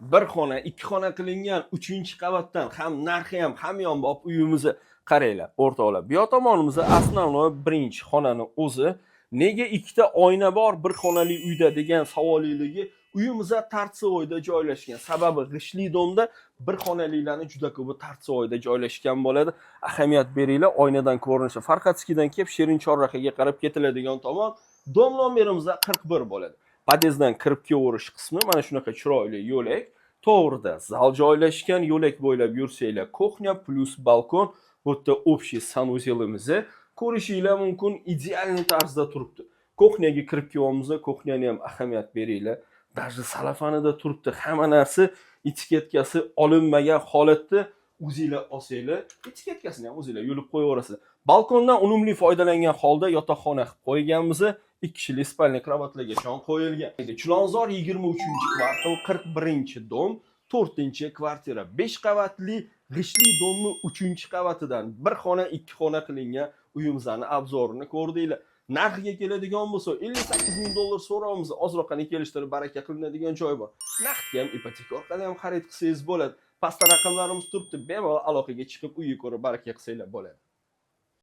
bir xona, ikki xona qilingan 3-qavatdan ham narxi ham hamyonbop uyimizni qaranglar, o'rtoqlar. Bu yoq tomonimizda основной birinchi xonani o'zi nega ikkita oyna bor bir xonali uyda degan savoliligi uyimizda tartsovoyda joylashgan. Sababi g'ishli domda bir xonalilarni juda ko'pi tartsovoyda joylashgan bo'ladi. Ahamiyat beringlar, oynadan ko'rinishi Farqatskidan kelib Shirin chorrahaga qarab ketiladigan tomon dom nomerimizda 41 bo'ladi. Podyezddan kirib kelavish qismi mana shunaqa chiroyli yo'lak. To'g'rida zal joylashgan, yo'lak bo'ylab yursanglar, kuxnya plus balkon, bu yerda общий sanuzelimizni ko'rishinglar mumkin, ideal tarzda turibdi. Kuxnyaga kirib kelyapmiz, kuxnyani ham ahamiyat beringlar. Даже salafanida turibdi. Hamma narsa etiketkasi olinmagan holatda o'zinglar olsanglar, etiketkasini ham o'zinglar yulib qo'yaverasizlar. Balkondan unumli foydalangan holda yotoqxona qilib qo'yganmiz. 2 kishilik spalniy kravatlarga shon qo'yilgan. Chilonzor 23-kvartal 41-dom, 4-kvartira, 5 qavatli g'ishli domni 3-qavatidan bir xona, 2 xona qilingan uyimizni obzorini ko'rdinglar. Narxiga keladigan bo'lsa, $58,000 so'raymiz. Ozroqani kelishtirib baraka qilinadigan joy bor. Naqdga ham, ipoteka orqali ham xarid qilsangiz bo'ladi. Pastda raqamlarimiz turibdi. Bemalol aloqaga chiqib uyga ko'rib baraka qilsanglar bo'ladi.